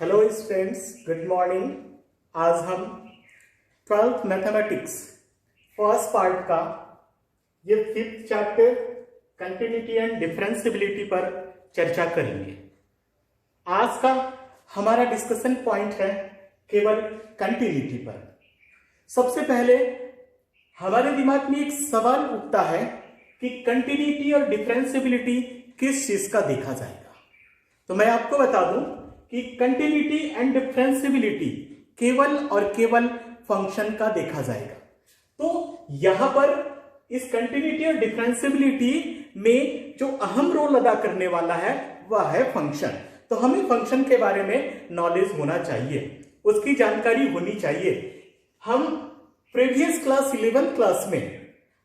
Hello students, good morning. आज हम 12th mathematics first part का ये 5th chapter continuity and differentiability पर चर्चा करेंगे। आज का हमारा डिस्कशन पॉइंट है केवल कंटिन्यूटी पर। सबसे पहले हमारे दिमाग में एक सवाल उठता है कि कंटिन्यूटी और डिफरेंशियबिलिटी किस चीज का देखा जाएगा। तो मैं आपको बता दूं कि कंटिन्यूटी एंड डिफरेंशियबिलिटी केवल और केवल फंक्शन का देखा जाएगा। तो यहां पर इस कंटिन्यूटी और डिफरेंशियबिलिटी में जो अहम रोल अदा करने वाला है वह है फंक्शन। तो हमें फंक्शन के बारे में नॉलेज होना चाहिए, उसकी जानकारी होनी चाहिए। हम प्रीवियस क्लास 11th क्लास में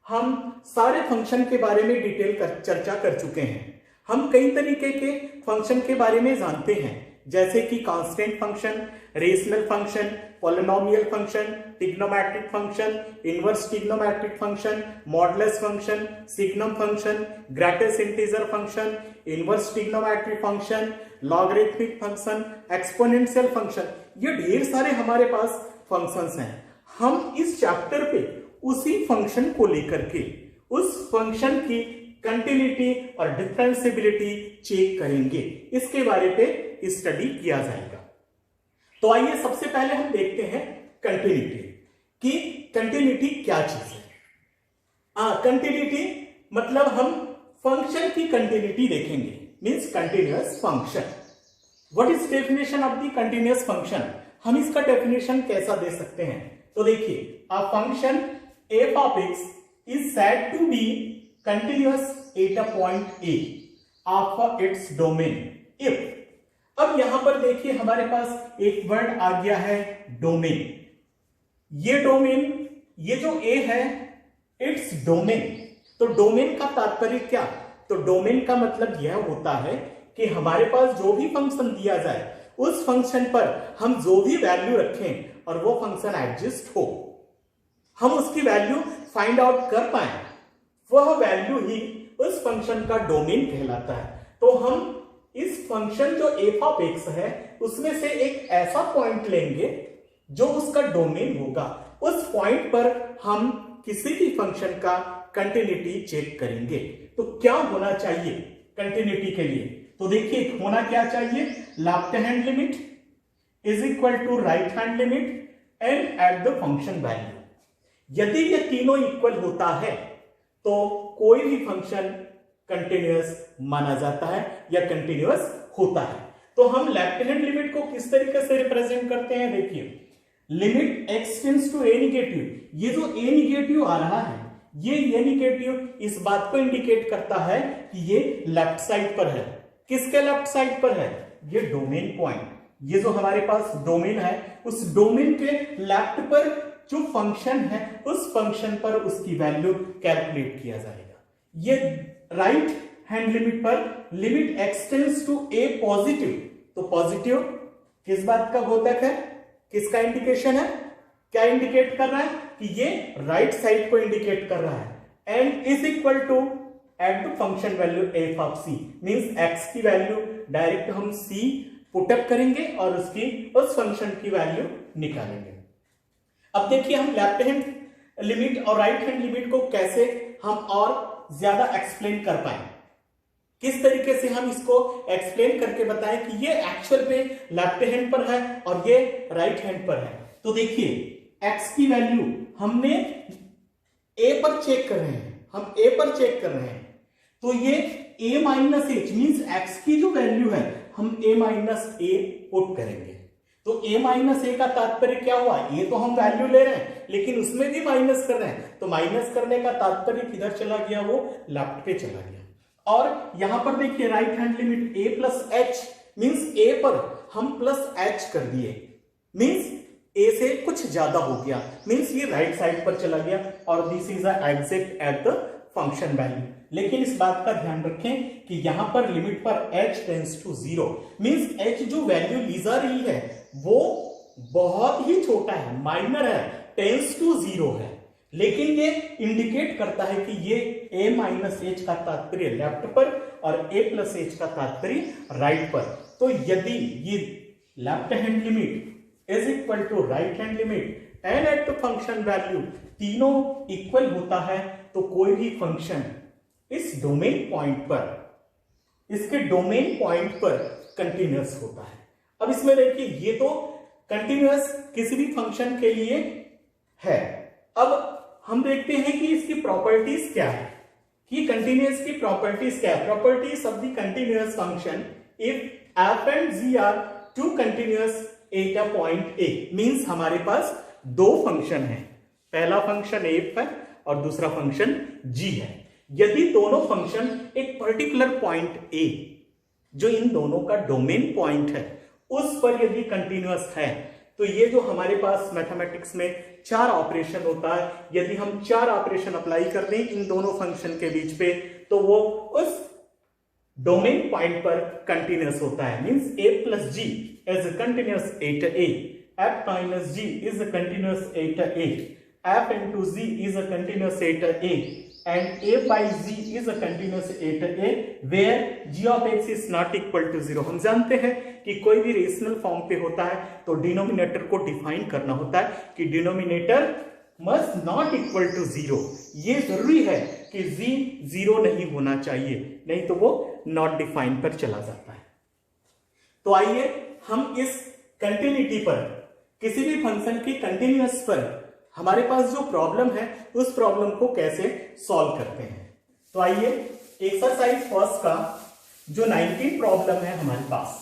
हम सारे फंक्शन के बारे में डिटेल चर्चा कर चुके हैं। हम कई तरीके के फंक्शन के बारे में जानते हैं, जैसे कि constant function, rational function, polynomial function, trigonometric function, inverse trigonometric function, modulus function, signum function, greatest integer function, inverse trigonometric function, logarithmic function, exponential function. ये ढेर सारे हमारे पास फंक्शंस हैं। हम इस चैप्टर पे उसी फंक्शन को लेकर के उस फंक्शन की कंटिन्यूटी और डिफरेंशियबिलिटी चेक करेंगे, इसके बारे पे स्टडी किया जाएगा। तो आइए सबसे पहले हम देखते हैं कंटिन्यूटी कि कंटिन्यूटी क्या चीज है। कंटिन्यूटी मतलब हम फंक्शन की कंटिन्यूटी देखेंगे, means continuous function. What is definition of the continuous function? हम इसका डेफिनेशन कैसा दे सकते हैं? तो देखिए, a function f of x is said to be continuous at a point A of its domain if। अब यहां पर देखिए हमारे पास एक वर्ड आ गया है डोमेन। ये डोमेन, ये जो A है, इट्स डोमेन। तो डोमेन का तात्पर्य क्या? तो डोमेन का मतलब यह होता है कि हमारे पास जो भी फंक्शन दिया जाए उस फंक्शन पर हम जो भी वैल्यू रखें और वो फंक्शन एग्जिस्ट हो, हम उसकी वैल्यू फाइंड आउट कर पाए, वह वैल्यू ही उस फंक्शन का डोमेन कहलाता है। तो हम इस फंक्शन जो f ऑफ x है उसमें से एक ऐसा पॉइंट लेंगे जो उसका डोमेन होगा। उस पॉइंट पर हम किसी भी फंक्शन का कंटिन्यूटी चेक करेंगे। तो क्या होना चाहिए कंटिन्यूटी के लिए? तो देखिए होना क्या चाहिए, left hand limit is equal to right hand limit and at the function value. यदि ये तीनों इक्वल होता है तो कोई भी फंक्शन कंटिन्यूअस माना जाता है या कंटिन्यूअस होता है। तो हम लेफ्ट हैंड लिमिट को किस तरीके से रिप्रेजेंट करते हैं? देखिए, limit x tends to a negative. ये जो a निगेटिव आ रहा है, ये a निगेटिव इस बात को इंडिकेट करता है कि ये लेफ्ट साइड पर है। किसके लेफ्ट साइड पर है? ये डोमेन पॉइंट, ये जो हमारे पास डोमेन है, उस डोमेन के लेफ्ट पर जो फंक्शन है उस फंक्शन पर उसकी वैल्यू कैलकुलेट किया जाएगा। ये राइट हैंड लिमिट पर limit x tends to a positive, तो पॉजिटिव किस बात का बोधक है, किसका इंडिकेशन है? क्या इंडिकेट कर रहा है? कि ये राइट साइड को इंडिकेट कर रहा है। And is equal to at the function value f of c, means x की वैल्यू डायरेक्ट हम c पुटअप करेंगे और उस फंक्शन की वैल्यू निकालेंगे। अब देखिए हम लेफ्ट हैंड लिमिट और राइट हैंड लिमिट को कैसे हम और ज्यादा एक्सप्लेन कर पाए, किस तरीके से हम इसको एक्सप्लेन करके बताएं कि ये एक्चुअल पे लेफ्ट हैंड पर है और ये राइट हैंड पर है। तो देखिए x की वैल्यू हमने a पर चेक कर रहे हैं, हम a पर चेक कर रहे हैं, तो ये a minus H means x की जो वैल्यू है हम a माइनस ए पुट करेंगे। तो a माइनस ए का तात्पर्य क्या हुआ? ये तो हम वैल्यू ले रहे हैं लेकिन उसमें भी माइनस कर रहे हैं, तो माइनस करने का तात्पर्य किधर चला गया? वो लेफ्ट पे चला गया। और यहां पर देखिए right hand limit a plus H, means a पर हम प्लस h कर दिए, मीन्स a से कुछ ज्यादा हो गया, मीन्स ये राइट साइड पर चला गया और this is exact eight the function value. लेकिन इस बात का ध्यान रखें कि यहां पर लिमिट पर h tends to 0, means h जो वैल्यू ली जा रही है वो बहुत ही छोटा है, माइनर है, टेंड्स टू 0 है, लेकिन ये इंडिकेट करता है कि ये a माइनस एच का तात्पर्य लेफ्ट पर और a प्लस एच का तात्पर्य राइट पर। तो यदि ये left hand limit is equal to right hand limit and at the function value तीनों इक्वल होता है तो कोई भी फंक्शन इस डोमेन पॉइंट पर, इसके डोमेन पॉइंट पर कंटिन्यूअस होता है। अब इसमें देखिए ये तो कंटिन्यूअस किसी भी फंक्शन के लिए है। अब हम देखते हैं कि इसकी प्रॉपर्टीज क्या है, कि कंटिन्यूअस की प्रॉपर्टीज क्या है। Properties of the continuous function if f and g are two continuous at a point a, means हमारे पास दो फंक्शन है, पहला फंक्शन f है और दूसरा फंक्शन g है। यदि दोनों फंक्शन एक पर्टिकुलर पॉइंट a जो इन दोनों का डोमेन पॉइंट है उस पर यदि कंटिन्यूअस है तो ये जो हमारे पास मैथमेटिक्स में 4 ऑपरेशन होता है, यदि हम 4 ऑपरेशन अप्लाई कर दें इन दोनों फंक्शन के बीच पे तो वो उस डोमेन पॉइंट पर कंटिन्यूअस होता है। Means a plus g is continuous at a, f minus g is continuous at a, f into z is continuous at a, and a by z is continuous at a where g of x is not equal to 0। हम जानते हैं कि कोई भी rational form पे होता है तो डिनोमिनेटर को डिफाइन करना होता है कि denominator must not equal to 0। ये जरूरी है कि z 0 नहीं होना चाहिए, नहीं तो वो नॉट डिफाइन पर चला जाता है। तो आइए हम इस कंटिन्यूटी पर, किसी भी फंक्शन की कंटिन्यूअस पर हमारे पास जो प्रॉब्लम है उस प्रॉब्लम को कैसे सॉल्व करते हैं। तो आइए एक्सरसाइज फर्स्ट का जो 19 प्रॉब्लम है हमारे पास,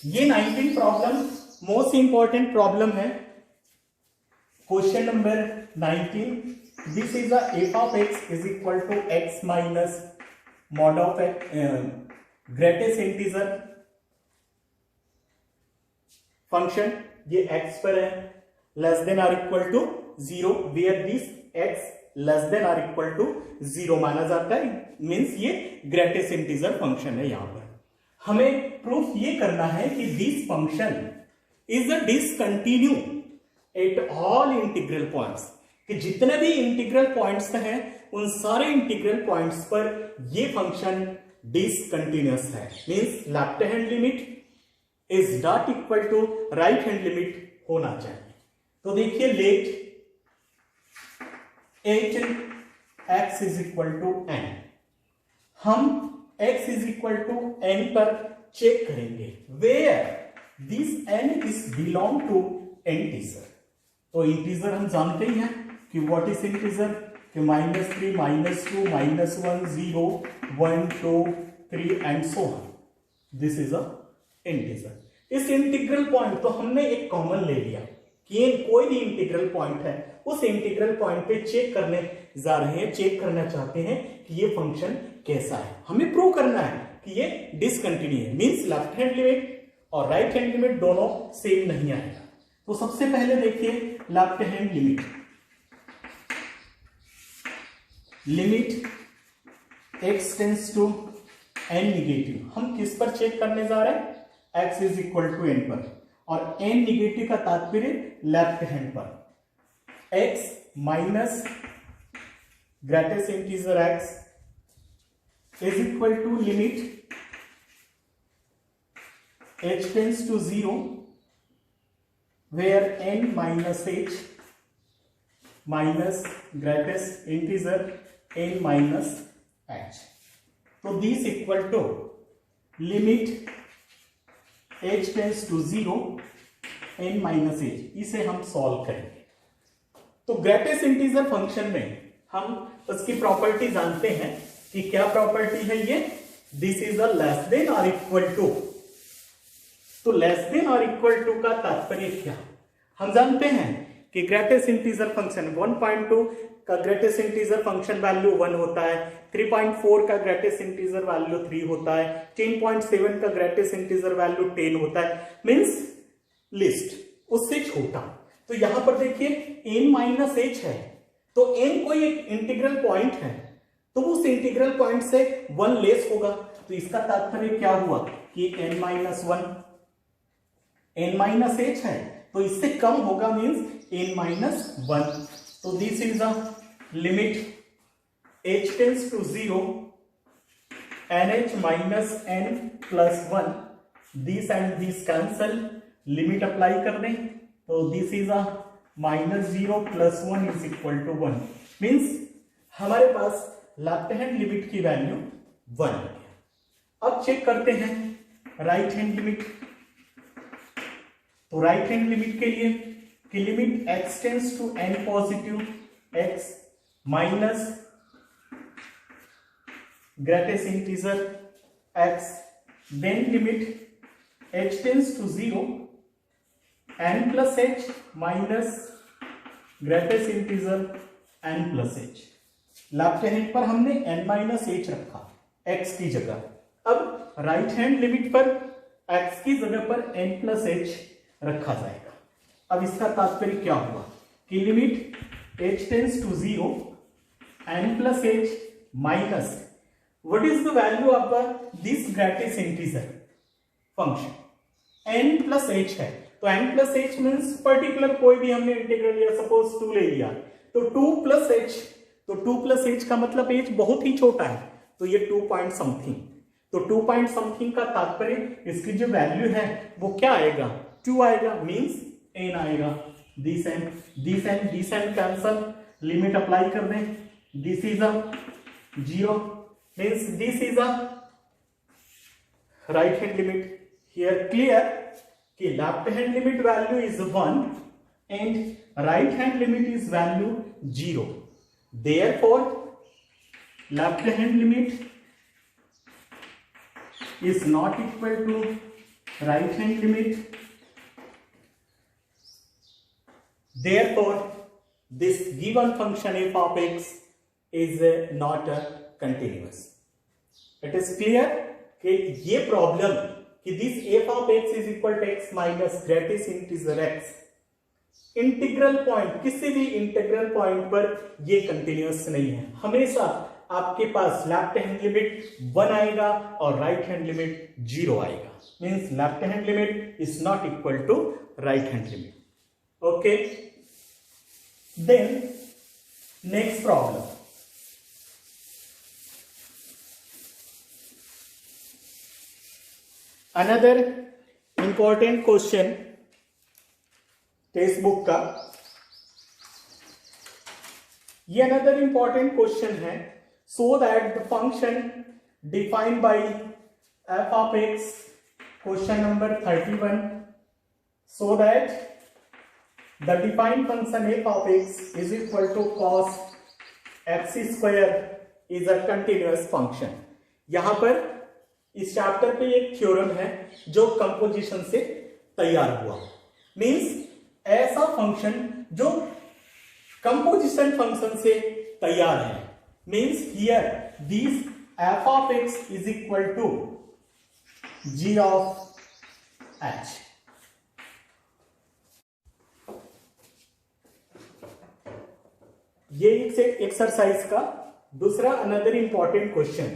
ये 19 प्रॉब्लम मोस्ट इंपॉर्टेंट प्रॉब्लम है। Question number 19, this is a f of x is equal to x minus mod of greatest integer function, ये x पर है, less than or equal to 0 where this x less than or equal to 0 माना जाता है, means ये greatest integer function है। यहां पर हमें प्रूफ ये करना है कि this function is a discontinue at all integral points, कि जितने भी इंटीग्रल पॉइंट्स हैं उन सारे इंटीग्रल पॉइंट्स पर ये फंक्शन डिसकंटिन्यूअस है। Means left hand limit is not equal to right hand limit होना चाहिए। तो देखिए let h x is equal to n, हम x is equal to n पर चेक करेंगे where this n is belong to integer. तो integer हम जानते ही हैं कि व्हाट इज इंटीजर, कि -3 -2 -1 0 1 2 3 and so on, this is a integer. इस इंटीग्रल पॉइंट तो हमने एक कॉमन ले लिया कि कोई भी इंटीग्रल पॉइंट है, उस इंटीग्रल पॉइंट पे चेक करने जा रहे हैं, चेक करना चाहते हैं कि ये फंक्शन कैसा है। हमें प्रूव करना है कि ये डिसकंटिन्यू है, मींस लेफ्ट हैंड लिमिट और राइट हैंड लिमिट दोनों सेम नहीं आएगा। तो सबसे पहले देखिए left hand limit, limit x tends to n negative, हम किस पर चेक करने जा रहे हैं, x is equal to n पर, और n निगेटिव का तात्पर्य लेफ्ट हैंड पर। x minus greatest integer x is equal to limit h tends to 0 where n minus h minus greatest integer n minus h। तो this equal to limit h tends to 0 n minus h, इसे हम solve करेंगे। तो greatest integer function में हम उसकी property जानते हैं कि क्या प्रॉपर्टी है ये, this is a less than और इक्वल टू। तो लेस देन और इक्वल टू का तात्पर्य क्या, हम जानते हैं कि ग्रेटेस्ट इंटीजर फंक्शन 1.2 का ग्रेटेस्ट इंटीजर फंक्शन वैल्यू 1 होता है, 3.4 का ग्रेटेस्ट इंटीजर वैल्यू 3 होता है, 10.7 का ग्रेटेस्ट इंटीजर वैल्यू 10 होता है, मींस लिस्ट उससे छोटा। तो यहां पर देखिए n माइनस h है, तो n कोई एक इंटीग्रल पॉइंट है तो उस इंटीग्रल पॉइंट से 1 लेस होगा। तो इसका तात्पर्य क्या हुआ कि n minus 1, n minus h है तो इससे कम होगा, मींस n माइनस 1। तो this is a limit h tends to 0 nh minus n plus 1 this and this cancel, limit apply कर दें तो दिस इज अ -0 + 1 = 1, मीन्स हमारे पास लेफ्ट हैंड लिमिट की वैल्यू 1 है। अब चेक करते हैं राइट हैंड लिमिट। तो राइट हैंड लिमिट के लिए कि limit x tends to n positive x minus greatest integer x, then limit h tends to 0 n plus h minus greatest integer n plus h। Left hand पर हमने n minus h रखा x की जगह। अब right hand limit पर x की जगह पर n प्लस h रखा जाएगा। अब इसका तात्पर्य क्या हुआ कि limit h tends to 0 n plus h minus what is the value of this greatest integer function n plus h है। तो n plus h means particular कोई भी हमने इंटीग्रल लिया, सपोज 2 ले लिया, तो 2 प्लस h, तो 2 प्लस h का मतलब h बहुत ही छोटा है, तो ये 2 पॉइंट समथिंग। तो 2 पॉइंट समथिंग का तात्पर्य इसकी जो वैल्यू है वो क्या आएगा, 2 आएगा, मीन्स n आएगा। This and cancel, limit apply कर दें, this is a 0, means this is a right hand limit. Here clear कि left hand limit value is 1 and right hand limit is value 0। Therefore left hand limit is not equal to right hand limit. Therefore, this given function f of x is not continuous. It is clear कि ये problem कि this f of x is equal to x minus greatest integer x, integral point, किसी भी integral point पर ये continuous नहीं है। हमेशा आपके पास लेफ्ट हैंड लिमिट 1 आएगा और राइट हैंड लिमिट 0 आएगा, means left hand limit is not equal to right hand limit. Okay, then next problem, another important question textbook का। ये अनदर इंपॉर्टेंट क्वेश्चन है। So that the function defined by f of x, question number 31, so that the defined function f of x is equal to cos x square is a continuous function। यहां पर इस chapter पे एक theorem है जो composition से तैयार हुआ, मींस ऐसा फंक्शन जो कंपोजिशन फंक्शन से तैयार है, means here this f of x is equal to g of h। ये एक एक्सरसाइज का दूसरा अनदर इंपॉर्टेंट क्वेश्चन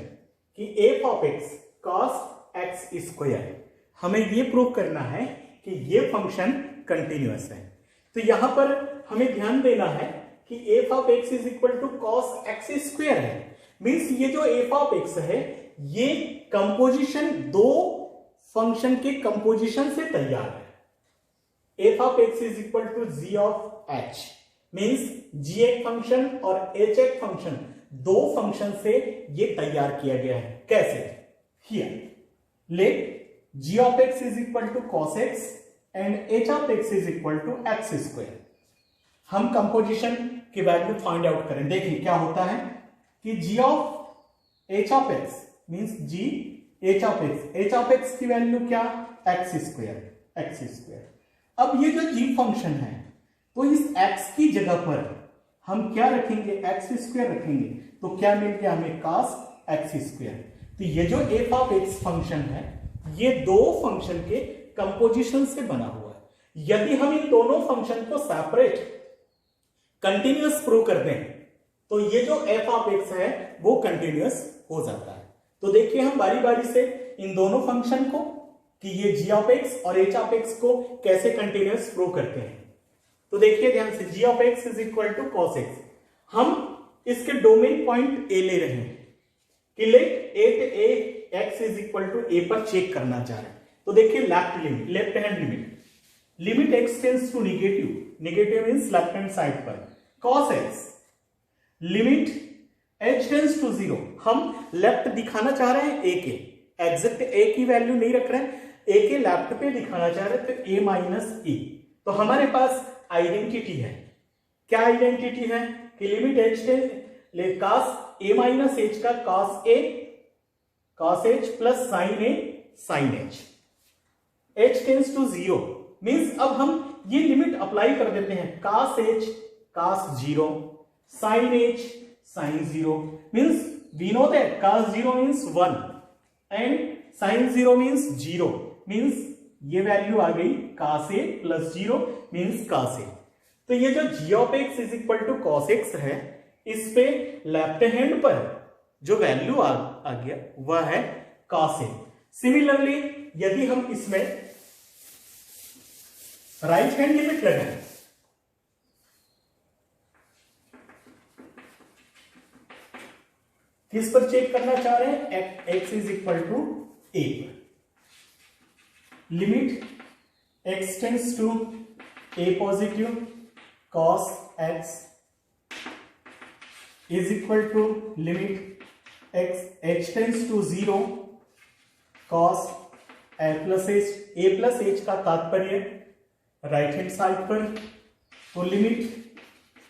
कि f of x cos x square, हमें ये प्रूव करना है कि ये फंक्शन कंटिन्यूअस है। तो यहां पर हमें ध्यान देना है कि f of x is equal to cos x square है, मीन्स ये जो f of x है ये कंपोजिशन, दो फंक्शन के कंपोजिशन से तैयार है। f of x is equal to g of h, means g एक फंक्शन और h एक फंक्शन, दो फंक्शन से ये तैयार किया गया है। कैसे? Here let g of x is equal to cos x and h of x is equal to x square. हम कंपोजिशन की वैल्यू फाइंड आउट करें। देखिए क्या होता है कि g of h of x means g h of x की value क्या, x स्क्वायर। अब ये जो g फंक्शन है तो इस x की जगह पर हम क्या रखेंगे, x स्क्वायर रखेंगे, तो क्या मिल गया हमें, cos x स्क्वायर। तो ये जो f ऑफ x फंक्शन है ये दो फंक्शन के कंपोजिशन से बना हुआ है। यदि हम इन दोनों फंक्शन को सेपरेट कंटिन्यूअस प्रूव कर दें तो ये जो f ऑफ x है वो कंटिन्यूअस हो जाता है। तो देखिए हम बारी बारी से इन दोनों फंक्शन को कि ये g ऑफ x और h ऑफ x को कैसे कंटिन्यूअस प्रूव करते हैं। तो देखिए ध्यान से, g of x is equal to cos x, हम इसके डोमेन पॉइंट a ले रहे हैं कि let at a x is equal to a पर चेक करना चाह रहे हैं। तो देखिए left hand limit x tends to negative means left hand side पर cos x limit h tends to 0, हम लेफ्ट दिखाना चाह रहे हैं a के, एग्जैक्ट a की वैल्यू नहीं रख रहे हैं, a के लेफ्ट पे दिखाना चाह रहे हैं, तो a माइनस e। तो हमारे पास आइडेंटिटी है, क्या आइडेंटिटी है कि limit h tends cos a minus h का cos h plus sin h, h tends to 0 means अब हम ये लिमिट अप्लाई कर देते हैं, cos h cos 0, sin h sin 0 means we know that cos 0 means 1 and sin 0 means 0 means ये value आ गई cos a plus 0 means cos a। तो ये जो g of x is equal to cos x है, इस पे left hand पर जो वैल्यू आ गया वह है cos a। सिमिलरली यदि हम इसमें राइट हैंड लिमिट लगाएं, किस पर चेक करना चाह रहे हैं, x is equal to a पर, limit x tends to a positive cos x is equal to limit h tends to 0 cos a plus h का तात्पर्य राइट हैंड साइड पर, तो limit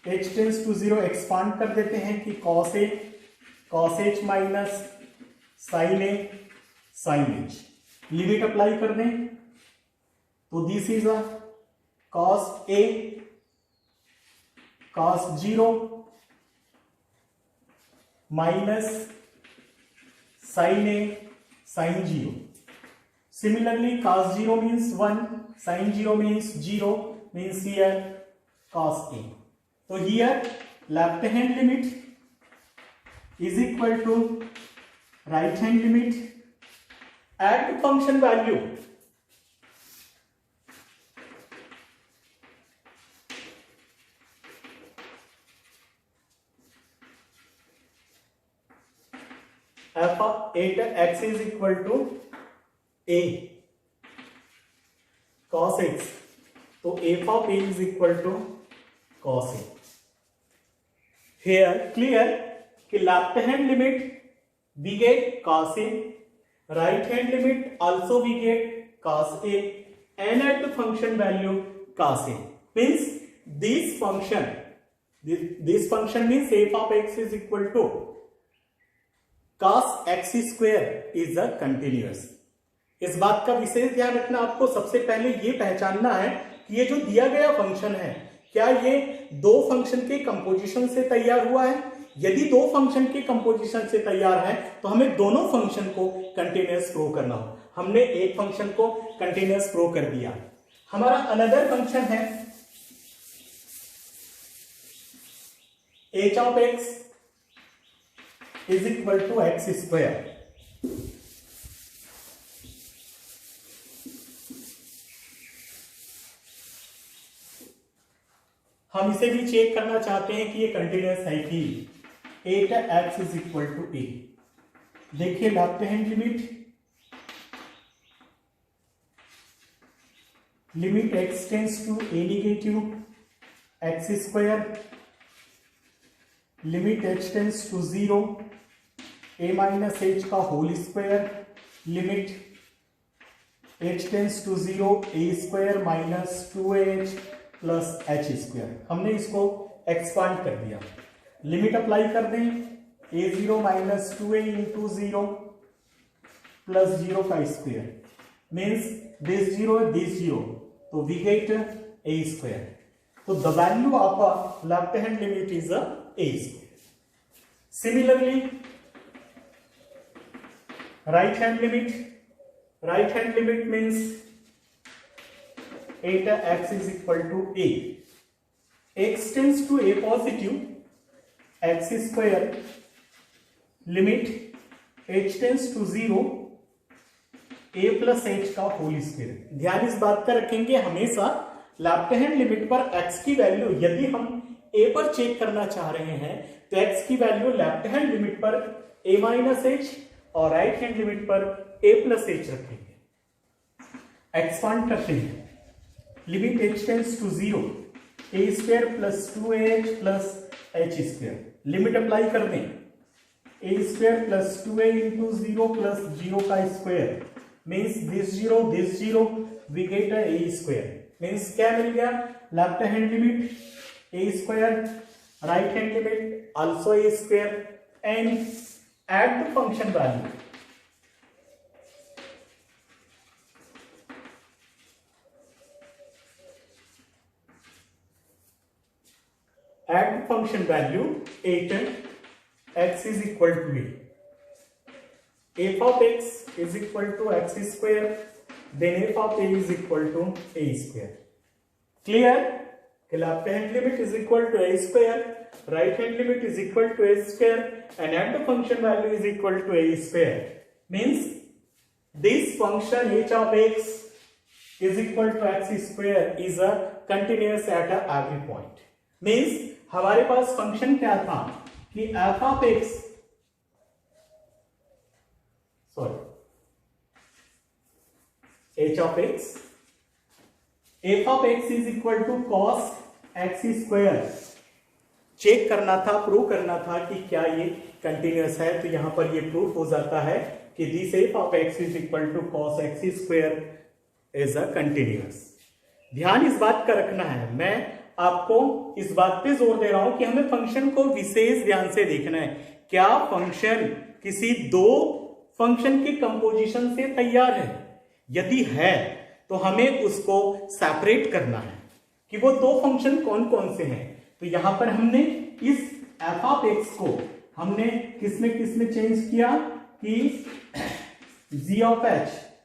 h tends to 0 expand कर देते हैं कि cos h minus sin a sin h, limit apply कर दें तो this is a cos a cos 0 minus sin a sin 0। Similarly cos 0 means 1, sin 0 means 0 means here cos a। तो here left hand limit is equal to right hand limit at the function value f of x is equal to a cos x, तो f of a is equal to cos a। Here clear कि left hand limit we get cos a, right hand limit also we get cos a, and at the function value cos a means this function means f of x is equal to cos x square is a continuous। इस बात का विशेष ध्यान रखना, आपको सबसे पहले ये पहचानना है कि ये जो दिया गया फंक्शन है क्या ये दो फंक्शन के कंपोजिशन से तैयार हुआ है। यदि दो फंक्शन के कंपोजिशन से तैयार है तो हमें दोनों फंक्शन को कंटिन्यूअस प्रूव करना हो। हमने एक फंक्शन को कंटिन्यूअस प्रूव कर दिया। हमारा अनदर फंक्शन है h of x is equal to x square। हम इसे भी चेक करना चाहते हैं कि ये कंटिन्यूअस है कि x is equal to a। देखिए left hand limit x tends to a negative x square, limit h tends to 0 a minus h का whole square, limit h tends to 0 a square minus 2h plus h square. हमने इसको expand कर दिया, limit apply कर दें a0 minus 2a into 0 plus 0 का square means this 0 तो we get a square. तो the value of a left hand limit is a square. Similarly right hand limit means eta x is equal to a, x tends to a positive x square, limit h tends to 0 a plus h का whole square. ध्यान इस बात का रखेंगे, हमेशा left hand limit पर x की value यदि हम a पर चेक करना चाह रहे हैं तो x की वैल्यू लेफ्ट हैंड लिमिट पर a माइनस h और राइट हैंड लिमिट पर a प्लस h रखेंगे। एक्सपांड करते हैं, limit h tends to 0, a square plus 2ah plus h square, limit apply कर दें, a square plus 2a into 0 plus 0 का square means this 0 we get a square, means क्या मिल गया, left hand limit a square, right hand limit also a square, and at the function value, at the function value 8 x is equal to a, f of x is equal to x square, then f of a is equal to a square. Clear? Left hand limit is equal to a square, right hand limit is equal to a square, and at the function value is equal to a square. Means this function h of x is equal to x square is a continuous at every point. Means हमारे पास function क्या था कि f of x, h of x, f of x is equal to cos x square, check करना था, prove करना था कि क्या ये कंटिन्यूअस है, तो यहां पर ये प्रूफ हो जाता है कि this f of x is equal to cos x square is a continuous. ध्यान इस बात का रखना है, मैं आपको इस बात पे जोर दे रहा हूं कि हमें फंक्शन को विशेष ध्यान से देखना है, क्या फंक्शन किसी दो फंक्शन के कंपोजिशन से तैयार है, यदि है तो हमें उसको सेपरेट करना है कि वो दो फंक्शन कौन कौन से हैं। तो यहां पर हमने इस f ऑफ x को हमने किसमें चेंज किया कि g ऑफ h